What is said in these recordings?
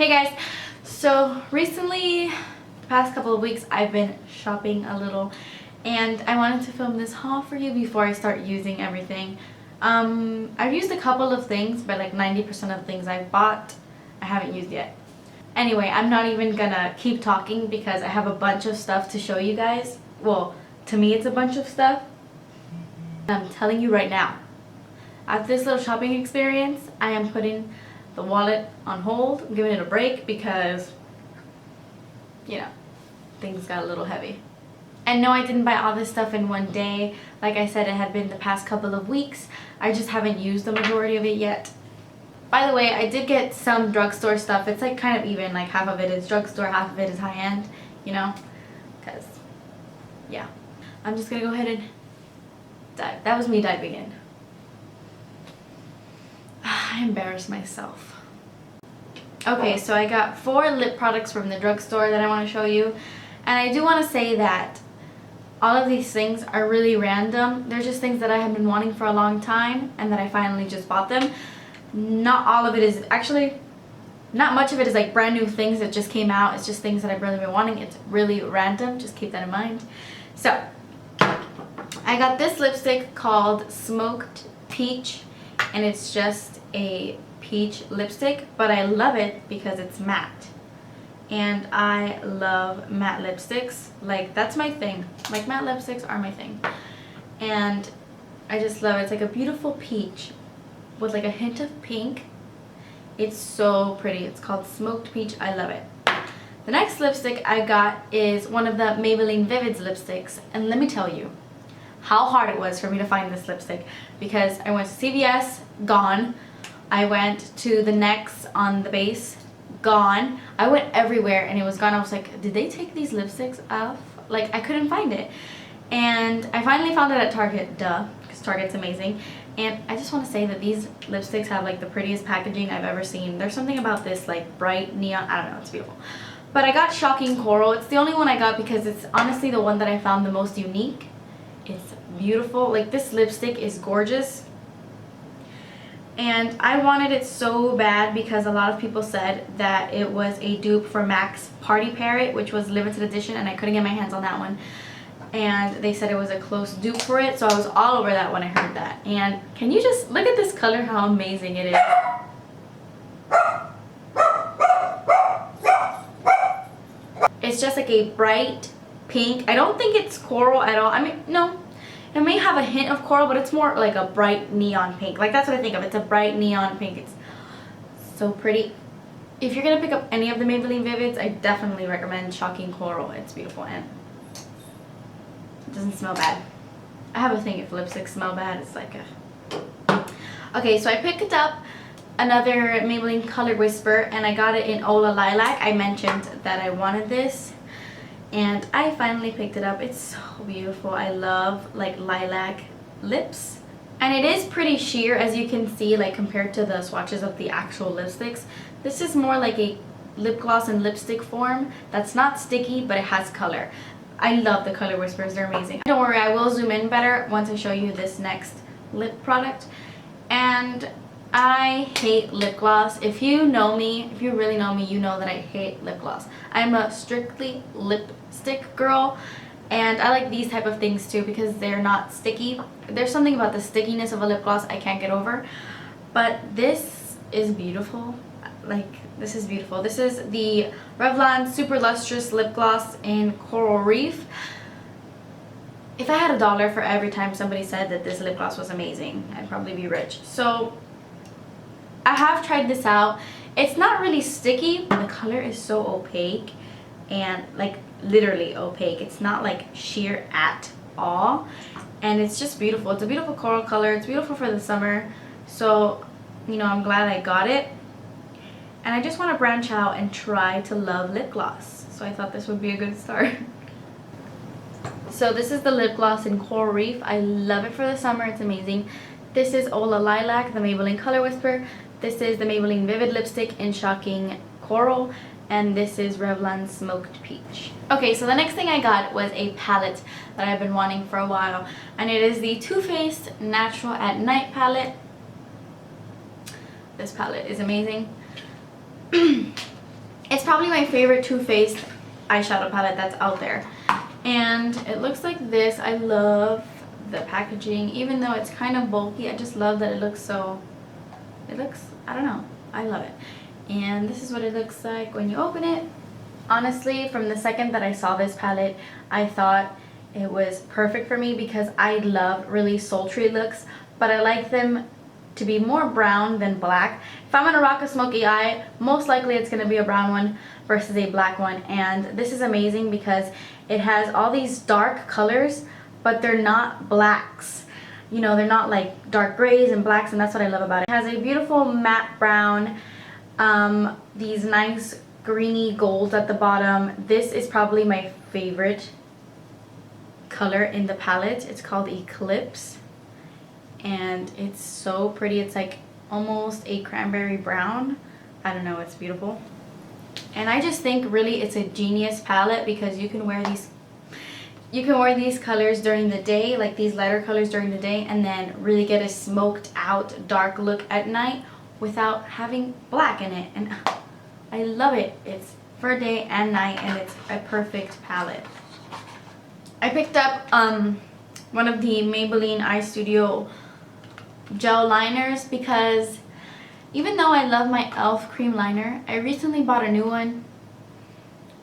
Hey guys, so recently, the past couple of weeks, I've been shopping a little and I wanted to film this haul for you before I start using everything. I've used a couple of things, but like 90% of the things I've bought, I haven't used yet. Anyway, I'm not even gonna keep talking because I have a bunch of stuff to show you guys. Well, to me it's a bunch of stuff. I'm telling you right now, after this little shopping experience, I am putting the wallet on hold. I'm giving it a break because, you know, things got a little heavy. And no, I didn't buy all this stuff in one day. Like I said, it had been the past couple of weeks. I just haven't used the majority of it yet. By the way, I did get some drugstore stuff. It's like kind of even, like half of it is drugstore, half of it is high-end, you know? Because, yeah. I'm just gonna go ahead and dive. That was me diving in. I embarrassed myself. Okay, so I got 4 lip products from the drugstore that I want to show you. And I do want to say that all of these things are really random. They're just things that I have been wanting for a long time and that I finally just bought them. Not all of it is, actually, not much of it is like brand new things that just came out. It's just things that I've really been wanting. It's really random. Just keep that in mind. So, I got this lipstick called Smoked Peach. And it's just a peach lipstick, but I love it because it's matte. And I love matte lipsticks. Like, that's my thing. Like, matte lipsticks are my thing. And I just love it. It's like a beautiful peach with like a hint of pink. It's so pretty. It's called Smoked Peach. I love it. The next lipstick I got is one of the Maybelline Vivids lipsticks. And let me tell you how hard it was for me to find this lipstick, because I went to CVS, gone. I went to the NYX on the base, gone. I went everywhere and it was gone. I was like, did they take these lipsticks off? Like, I couldn't find it. And I finally found it at Target, duh, because Target's amazing. And I just want to say that these lipsticks have like the prettiest packaging I've ever seen. There's something about this like bright neon, I don't know, it's beautiful. But I got Shocking Coral. It's the only one I got because it's honestly the one that I found the most unique. It's beautiful. Like, this lipstick is gorgeous. And I wanted it so bad because a lot of people said that it was a dupe for MAC's Party Parrot, which was limited edition, and I couldn't get my hands on that one. And they said it was a close dupe for it, so I was all over that when I heard that. And can you just look at this color, how amazing it is. It's just like a bright pink. I don't think it's coral at all. I mean, no. It may have a hint of coral, but it's more like a bright neon pink. Like, that's what I think of. It's a bright neon pink. It's so pretty. If you're going to pick up any of the Maybelline Vivids, I definitely recommend Shocking Coral. It's beautiful and it doesn't smell bad. I have a thing if lipsticks smell bad. It's like a... Okay, so I picked up another Maybelline Color Whisper, and I got it in Oh La Lilac. I mentioned that I wanted this, and I finally picked it up. It's so beautiful. I love like lilac lips, and it is pretty sheer, as you can see, like compared to the swatches of the actual lipsticks. This is more like a lip gloss in lipstick form that's not sticky, but it has color. I love the Color Whispers. They're amazing. Don't worry, I will zoom in better once I show you this next lip product. And I hate lip gloss. If you know me, if you really know me, you know that I hate lip gloss. I'm a strictly lipstick girl, and I like these type of things too because they're not sticky. There's something about the stickiness of a lip gloss I can't get over, but this is beautiful. Like, this is beautiful. This is the Revlon Super Lustrous Lip Gloss in Coral Reef. If I had $1 for every time somebody said that this lip gloss was amazing, I'd probably be rich. So I have tried this out. It's not really sticky. The color is so opaque, and like literally opaque. It's not like sheer at all, and it's just beautiful. It's a beautiful coral color. It's beautiful for the summer. So, you know, I'm glad I got it. And I just want to branch out and try to love lip gloss. So I thought this would be a good start. So this is the lip gloss in Coral Reef. I love it for the summer. It's amazing. This is Oh La Lilac, the Maybelline Color Whisper. This is the Maybelline Vivid Lipstick in Shocking Coral. And this is Revlon Smoked Peach. Okay, so the next thing I got was a palette that I've been wanting for a while. And it is the Too Faced Natural at Night palette. This palette is amazing. probably my favorite Too Faced eyeshadow palette that's out there. And it looks like this. I love the packaging. Even though it's kind of bulky, I just love that it looks so... It looks... I don't know. I love it. And this is what it looks like when you open it. Honestly, from the second that I saw this palette, I thought it was perfect for me because I love really sultry looks, but I like them to be more brown than black. If I'm gonna rock a smoky eye, most likely it's gonna be a brown one versus a black one. And this is amazing because it has all these dark colors, but they're not blacks. You know, they're not like dark grays and blacks, and that's what I love about it. It has a beautiful matte brown, these nice greeny golds at the bottom. This is probably my favorite color in the palette. It's called Eclipse, and it's so pretty. It's like almost a cranberry brown. I don't know, it's beautiful. And I just think really it's a genius palette because you can wear these colors during the day, like these lighter colors during the day, and then really get a smoked out dark look at night without having black in it. And I love it. It's for day and night, and it's a perfect palette. I picked up one of the Maybelline Eye Studio gel liners because even though I love my E.L.F. cream liner, I recently bought a new one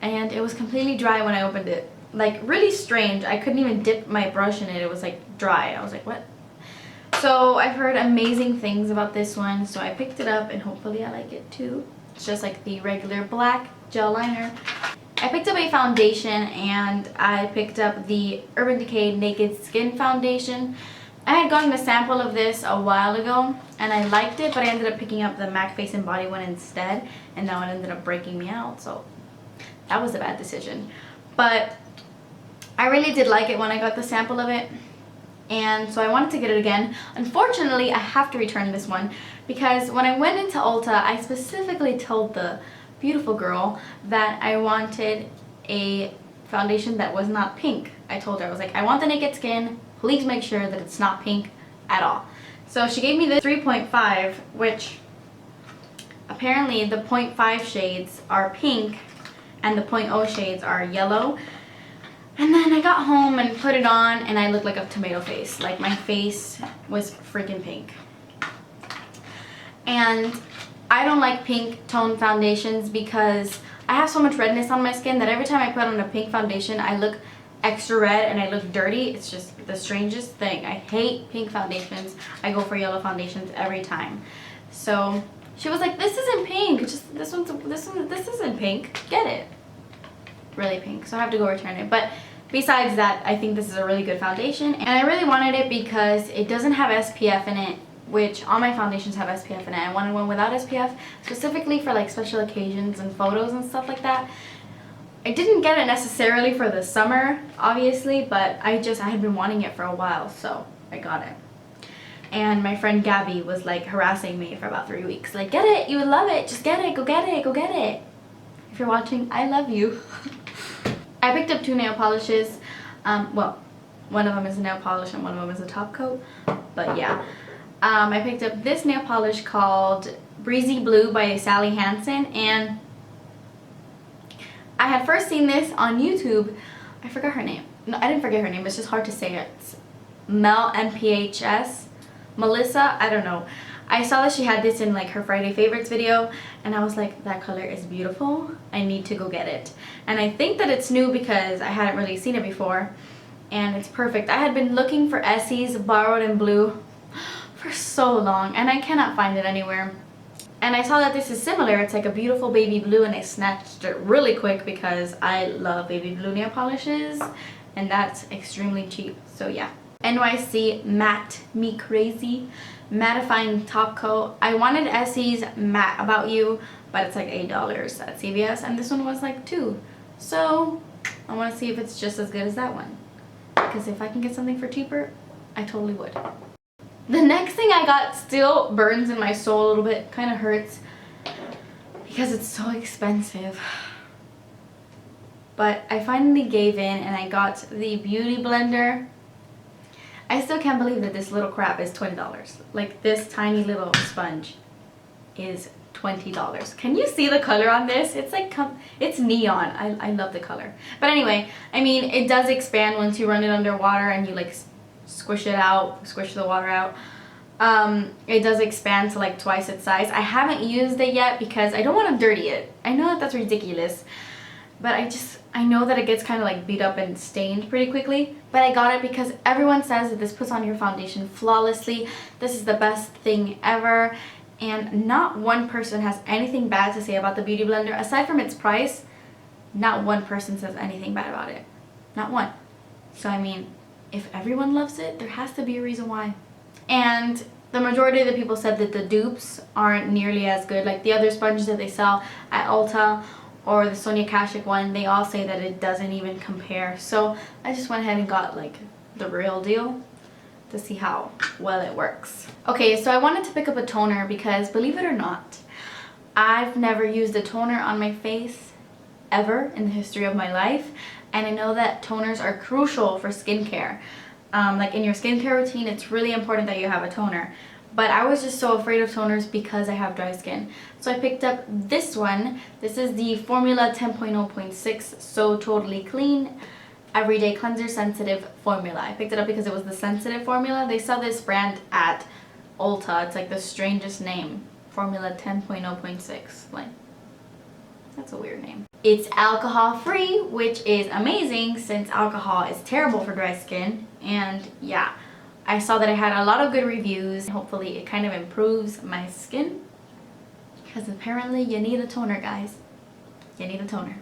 and it was completely dry when I opened it. Like really strange. I couldn't even dip my brush in it. It was like dry. I was like, what? So I've heard amazing things about this one, so I picked it up and hopefully I like it too. It's just like the regular black gel liner. I picked up a foundation and I picked up the Urban Decay Naked Skin Foundation. I had gotten a sample of this a while ago and I liked it, but I ended up picking up the MAC Face and Body one instead, and that one ended up breaking me out, so that was a bad decision. But I really did like it when I got the sample of it, and so I wanted to get it again. Unfortunately, I have to return this one because when I went into Ulta, I specifically told the beautiful girl that I wanted a foundation that was not pink. I told her, I was like, I want the Naked Skin, please make sure that it's not pink at all. So she gave me this 3.5, which apparently the 0.5 shades are pink and the 0.0 shades are yellow. And then I got home and put it on and I looked like a tomato face. Like my face was freaking pink. And I don't like pink tone foundations because I have so much redness on my skin that every time I put on a pink foundation, I look extra red and I look dirty. It's just the strangest thing. I hate pink foundations. I go for yellow foundations every time. So she was like, this isn't pink. Just this isn't pink. Get it. Really pink. So I have to go return it. But besides that, I think this is a really good foundation. And I really wanted it because it doesn't have SPF in it, which all my foundations have SPF in it. I wanted one without SPF, specifically for like special occasions and photos and stuff like that. I didn't get it necessarily for the summer, obviously, but I had been wanting it for a while, so I got it. And my friend Gabby was like harassing me for about 3 weeks. Like, get it, you would love it, just get it, go get it, go get it. If you're watching, I love you. I picked up 2 nail polishes. Well, one of them is a nail polish and one of them is a top coat, but yeah. I picked up this nail polish called Breezy Blue by Sally Hansen, and I had first seen this on YouTube. I forgot her name. No, I didn't forget her name. It's just hard to say it. It's Mel MPHS. Melissa, I don't know. I saw that she had this in like her Friday favorites video, and I was like, that color is beautiful. I need to go get it. And I think that it's new because I hadn't really seen it before, and it's perfect. I had been looking for Essie's Borrowed in Blue for so long, and I cannot find it anywhere. And I saw that this is similar. It's like a beautiful baby blue, and I snatched it really quick because I love baby blue nail polishes, and that's extremely cheap. So yeah. NYC Matte Me Crazy mattifying top coat. I wanted Essie's Matte About You, but it's like $8 at CVS, and this one was like $2. So I want to see if it's just as good as that one, because if I can get something for cheaper, I totally would. The next thing I got still burns in my soul a little bit, kind of hurts because it's so expensive. But I finally gave in and I got the Beauty Blender. I still can't believe that this little crap is $20. Like, this tiny little sponge is $20. Can you see the color on this? It's like, it's neon. I love the color. But anyway, I mean, it does expand once you run it underwater and you like squish it out, squish the water out. It does expand to like twice its size. I haven't used it yet because I don't want to dirty it. I know that that's ridiculous, but I know that it gets kind of like beat up and stained pretty quickly. But I got it because everyone says that this puts on your foundation flawlessly. This is the best thing ever. And not one person has anything bad to say about the Beauty Blender. Aside from its price, not one person says anything bad about it. Not one. So I mean, if everyone loves it, there has to be a reason why. And the majority of the people said that the dupes aren't nearly as good. Like the other sponges that they sell at Ulta or the Sonia Kashuk one, they all say that it doesn't even compare. So I just went ahead and got like the real deal to see how well it works. Okay, so I wanted to pick up a toner because, believe it or not, I've never used a toner on my face ever in the history of my life. And I know that toners are crucial for skincare. Like in your skincare routine, it's really important that you have a toner. But I was just so afraid of toners because I have dry skin. So I picked up this one. This is the Formula 10.0.6 So Totally Clean Everyday Cleanser Sensitive Formula. I picked it up because it was the sensitive formula. They sell this brand at Ulta. It's like the strangest name. Formula 10.0.6. Like, that's a weird name. It's alcohol free, which is amazing since alcohol is terrible for dry skin. And yeah, I saw that it had a lot of good reviews. Hopefully it kind of improves my skin because apparently you need a toner, guys. You need a toner.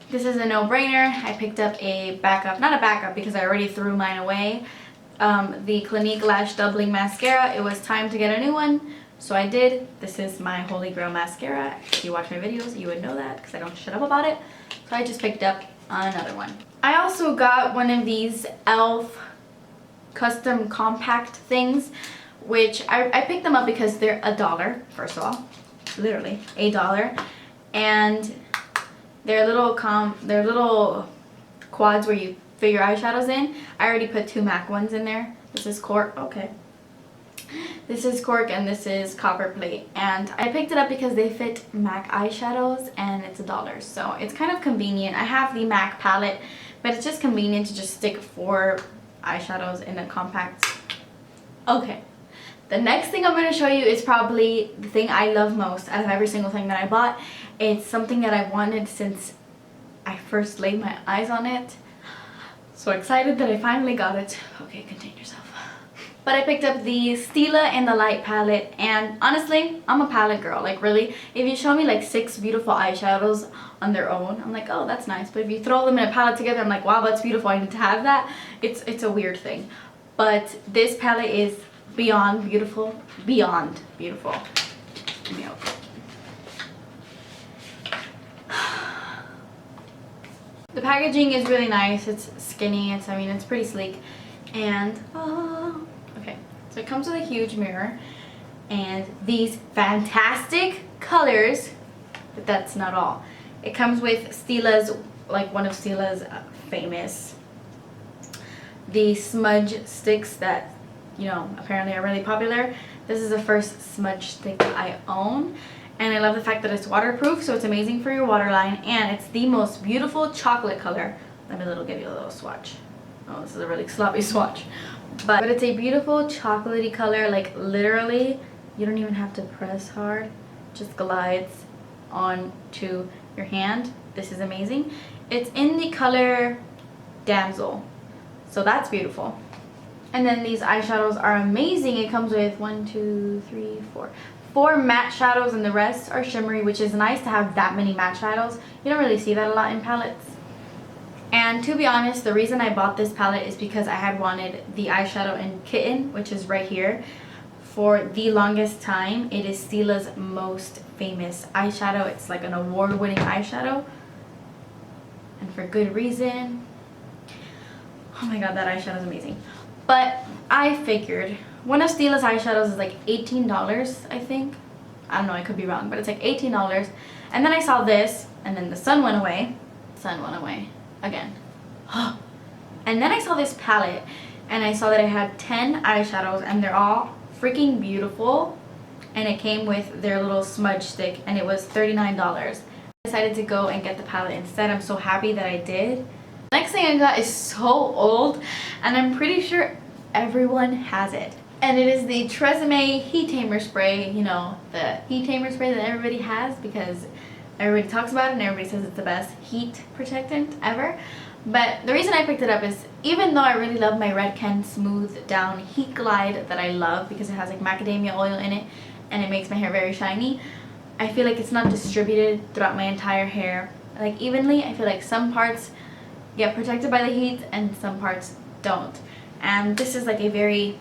This is a no-brainer. I picked up a backup, not a backup because I already threw mine away. The Clinique Lash Doubling Mascara. It was time to get a new one, so I did. This is my holy grail mascara. If you watch my videos, you would know that because I don't shut up about it. So I just picked up another one. I also got one of these E.L.F. custom compact things, which I picked them up because they're $1, first of all. Literally $1. And they're little quads where you fit your eyeshadows in. I already put 2 MAC ones in there. This is cork. Okay. This is cork and this is copper plate. And I picked it up because they fit MAC eyeshadows and it's $1. So it's kind of convenient. I have the MAC palette, but it's just convenient to just stick 4 eyeshadows in a compact. Okay. The next thing I'm going to show you is probably the thing I love most out of every single thing that I bought. It's something that I wanted since I first laid my eyes on it. So excited that I finally got it. Okay, contain yourself. But I picked up the STILA in the Light palette, and honestly, I'm a palette girl. Like really, if you show me like 6 beautiful eyeshadows on their own, I'm like, oh, that's nice. But if you throw them in a palette together, I'm like, wow, that's beautiful. I need to have that. It's a weird thing. But this palette is beyond beautiful. Beyond beautiful. Let me open. The packaging is really nice. It's skinny. It's pretty sleek. And okay, so it comes with a huge mirror and these fantastic colors. But that's not all. It comes with STILA's, like one of STILA's famous, the smudge sticks that, you know, apparently are really popular. This is the first smudge stick that I own. And I love the fact that it's waterproof, so it's amazing for your waterline. And it's the most beautiful chocolate color. Let me give you a little swatch. Oh, this is a really sloppy swatch. But it's a beautiful chocolatey color. Like literally, you don't even have to press hard. It just glides onto your hand. This is amazing. It's in the color Damsel. So that's beautiful. And then these eyeshadows are amazing. It comes with 4 matte shadows and the rest are shimmery, which is nice to have that many matte shadows. You don't really see that a lot in palettes. And to be honest, the reason I bought this palette is because I had wanted the eyeshadow in Kitten, which is right here, for the longest time. It is STILA's most famous eyeshadow. It's like an award-winning eyeshadow, and for good reason. Oh my god, that eyeshadow is amazing. But I figured one of STILA's eyeshadows is like $18, I think. I don't know, I could be wrong, but it's like $18. And then I saw this, and then the sun went away. Sun went away again. And then I saw this palette, and I saw that it had 10 eyeshadows, and they're all freaking beautiful. and it came with their little smudge stick, and it was $39. I decided to go and get the palette instead. I'm so happy that I did. Next thing I got is so old, and I'm pretty sure everyone has it. And it is the Tresemme Heat Tamer Spray. You know, the heat tamer spray that everybody has because everybody talks about it and everybody says it's the best heat protectant ever. But the reason I picked it up is, even though I really love my Redken Smooth Down Heat Glide that I love because it has like macadamia oil in it and it makes my hair very shiny, I feel like it's not distributed throughout my entire hair like evenly. I feel like some parts get protected by the heat and some parts don't. And this is like a very,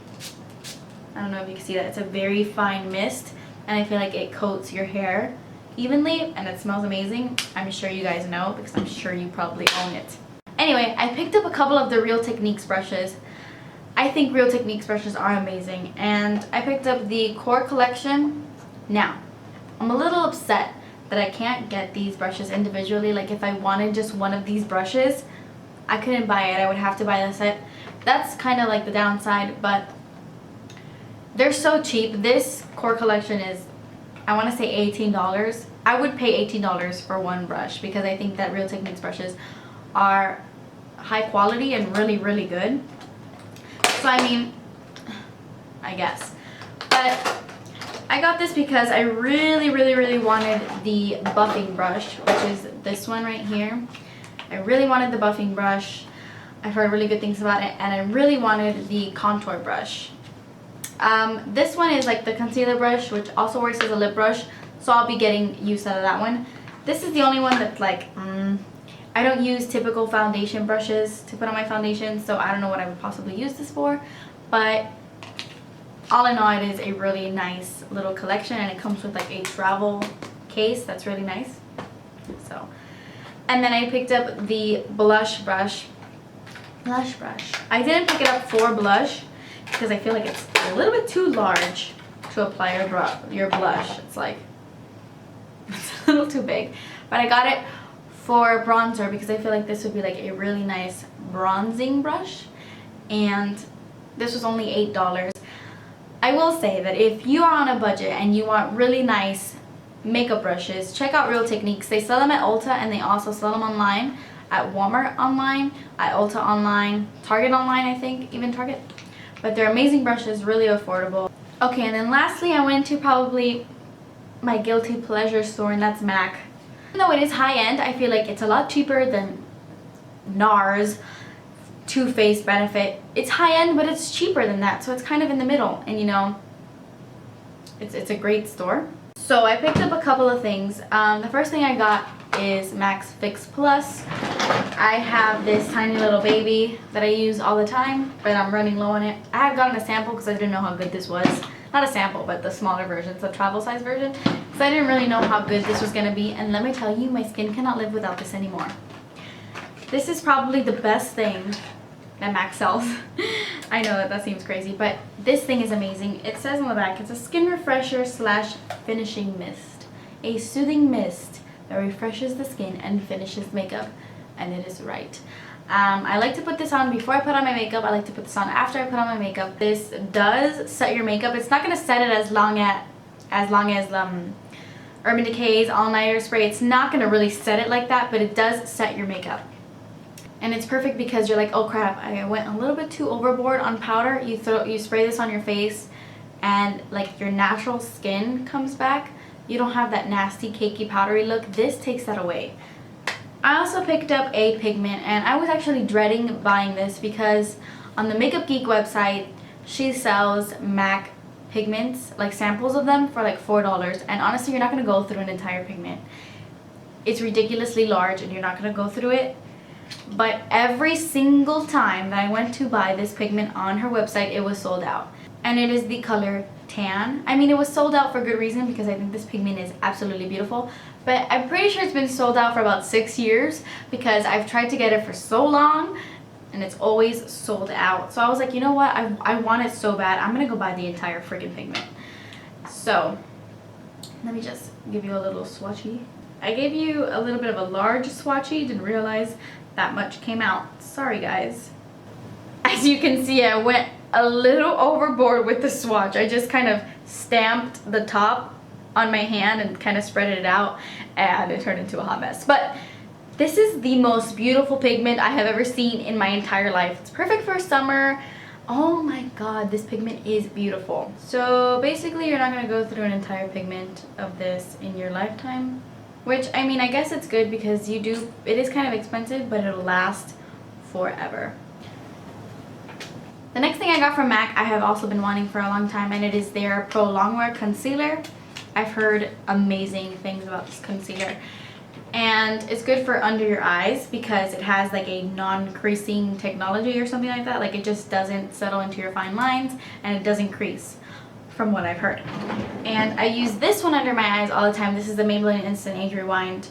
I don't know if you can see that, it's a very fine mist, and I feel like it coats your hair evenly and it smells amazing. I'm sure you guys know because I'm sure you probably own it. Anyway, I picked up a couple of the Real Techniques brushes. I think Real Techniques brushes are amazing, and I picked up the Core Collection. Now, I'm a little upset that I can't get these brushes individually. Like if I wanted just one of these brushes, I couldn't buy it. I would have to buy the set. That's kind of like the downside, but they're so cheap. This Core Collection is, I want to say $18. I would pay $18 for one brush because I think that Real Techniques brushes are high quality and really, really good. So I mean, I guess. But I got this because I really, really, really wanted the buffing brush, which is this one right here. I really wanted the buffing brush. I've heard really good things about it, and I really wanted the contour brush. This one is like the concealer brush, which also works as a lip brush, so I'll be getting use out of that one. This is the only one that's like, I don't use typical foundation brushes to put on my foundation, so I don't know what I would possibly use this for, but all in all, it is a really nice little collection, and it comes with like a travel case that's really nice. So, and then I picked up the blush brush. I didn't pick it up for blush because I feel like it's a little bit too large to apply your blush. It's like, it's a little too big. But I got it for bronzer because I feel like this would be like a really nice bronzing brush. And this was only $8. I will say that if you are on a budget and you want really nice makeup brushes, check out Real Techniques. They sell them at Ulta, and they also sell them online at Walmart online, at Ulta online, Target online, I think, even Target. But they're amazing brushes, really affordable. Okay, and then lastly, I went to probably my guilty pleasure store, and that's MAC. Even though it is high-end, I feel like it's a lot cheaper than NARS, Too Faced, Benefit. It's high-end, but it's cheaper than that, so it's kind of in the middle. And you know, it's a great store. So I picked up a couple of things. The first thing I got is MAC's Fix Plus. I have this tiny little baby that I use all the time, but I'm running low on it. I have gotten a sample because I didn't know how good this was. Not a sample, but the smaller version, the travel size version. Because I didn't really know how good this was going to be. And let me tell you, my skin cannot live without this anymore. This is probably the best thing that MAC sells. I know that seems crazy, but this thing is amazing. It says on the back, it's a skin refresher / finishing mist. A soothing mist that refreshes the skin and finishes makeup. And it is right. I like to put this on before I put on my makeup. I like to put this on after I put on my makeup. This does set your makeup. It's not going to set it as long as Urban Decay's All Nighter Spray. It's not going to really set it like that, but it does set your makeup. And it's perfect because you're like, oh crap, I went a little bit too overboard on powder. You spray this on your face, and like your natural skin comes back. You don't have that nasty cakey powdery look. This takes that away. I also picked up a pigment, and I was actually dreading buying this because on the Makeup Geek website, she sells MAC pigments, like samples of them, for like $4. And honestly, you're not going to go through an entire pigment. It's ridiculously large and you're not going to go through it. But every single time that I went to buy this pigment on her website, it was sold out. And it is the color Tan. I mean, it was sold out for good reason because I think this pigment is absolutely beautiful. But I'm pretty sure it's been sold out for about 6 years because I've tried to get it for so long and it's always sold out. So I was like, you know what? I want it so bad. I'm going to go buy the entire freaking pigment. So let me just give you a little swatchy. I gave you a little bit of a large swatchy. Didn't realize that much came out. Sorry, guys. As you can see, I went a little overboard with the swatch. I just kind of stamped the top on my hand and kind of spread it out, and it turned into a hot mess. But this is the most beautiful pigment I have ever seen in my entire life. It's perfect for summer. Oh my god, this pigment is beautiful. So basically you're not going to go through an entire pigment of this in your lifetime, which, I mean, I guess it's good because it is kind of expensive, but it'll last forever. The next thing I got from MAC I have also been wanting for a long time, and it is their Pro Longwear Concealer. I've heard amazing things about this concealer. And it's good for under your eyes because it has like a non-creasing technology or something like that. Like, it just doesn't settle into your fine lines and it doesn't crease, from what I've heard. And I use this one under my eyes all the time. This is the Maybelline Instant Age Rewind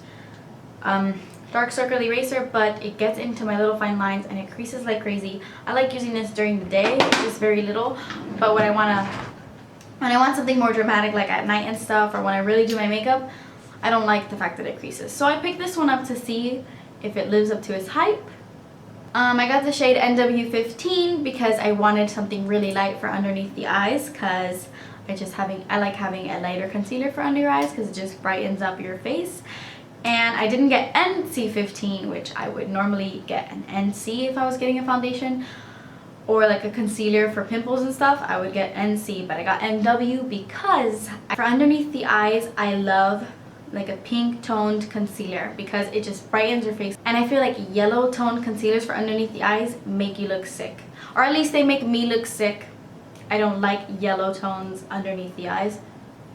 dark circle eraser, but it gets into my little fine lines and it creases like crazy. I like using this during the day, just very little, but when I want something more dramatic, like at night and stuff, or when I really do my makeup, I don't like the fact that it creases. So I picked this one up to see if it lives up to its hype. I got the shade NW15 because I wanted something really light for underneath the eyes, because I like having a lighter concealer for under your eyes because it just brightens up your face. And I didn't get NC15, which I would normally get an NC if I was getting a foundation or like a concealer for pimples and stuff. I would get NC, but I got NW because for underneath the eyes, I love like a pink toned concealer because it just brightens your face. And I feel like yellow toned concealers for underneath the eyes make you look sick, or at least they make me look sick. I don't like yellow tones underneath the eyes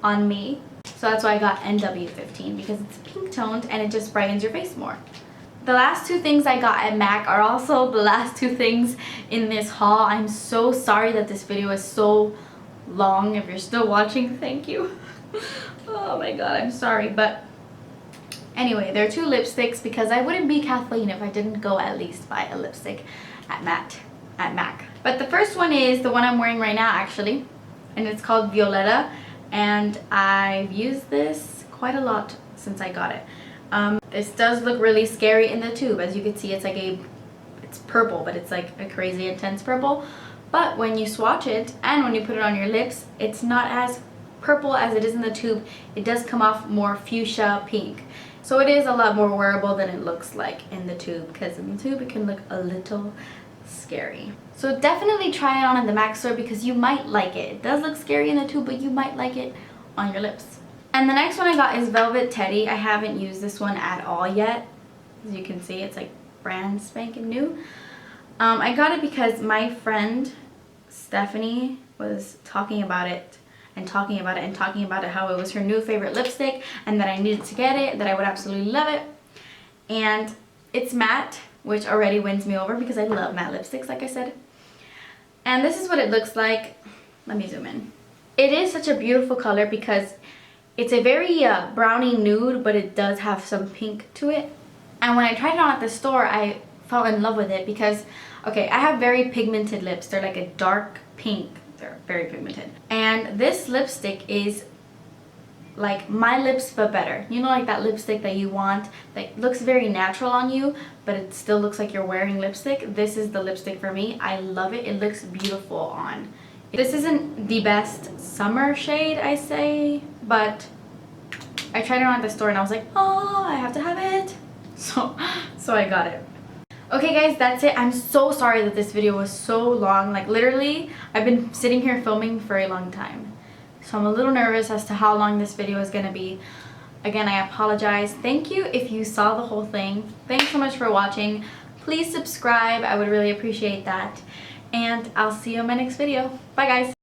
on me. So that's why I got NW15, because it's pink toned and it just brightens your face more. The last two things I got at MAC are also the last two things in this haul. I'm so sorry that this video is so long. If you're still watching, thank you. Oh my god, I'm sorry. But anyway, they're two lipsticks because I wouldn't be Kathleen if I didn't go at least buy a lipstick at MAC. But the first one is the one I'm wearing right now, actually, and it's called Violetta. And I've used this quite a lot since I got it. This does look really scary in the tube. As you can see, it's purple, but it's like a crazy intense purple. But when you swatch it and when you put it on your lips, it's not as purple as it is in the tube. It does come off more fuchsia pink. So it is a lot more wearable than it looks like in the tube, because in the tube it can look a little scary. So definitely try it on in the MAC store because you might like it. It does look scary in the tube, but you might like it on your lips. And the next one I got is Velvet Teddy. I haven't used this one at all yet. As you can see, it's like brand spanking new. I got it because my friend Stephanie was talking about it and talking about it and talking about it, how it was her new favorite lipstick and that I needed to get it, that I would absolutely love it. And it's matte, which already wins me over because I love matte lipsticks, like I said. And this is what it looks like. Let me zoom in. It is such a beautiful color because it's a very brownie nude, but it does have some pink to it. And when I tried it on at the store, I fell in love with it because, okay, I have very pigmented lips. They're like a dark pink. They're very pigmented. And this lipstick is like my lips but better. You know, like that lipstick that you want that looks very natural on you, but it still looks like you're wearing lipstick. This is the lipstick for me. I love it. It looks beautiful on. This isn't the best summer shade, I say, but I tried it on at the store and I was like, oh, I have to have it. So I got it. Okay guys, that's it. I'm so sorry that this video was so long. Like literally, I've been sitting here filming for a long time. So I'm a little nervous as to how long this video is going to be. Again, I apologize. Thank you if you saw the whole thing. Thanks so much for watching. Please subscribe. I would really appreciate that. And I'll see you in my next video. Bye guys.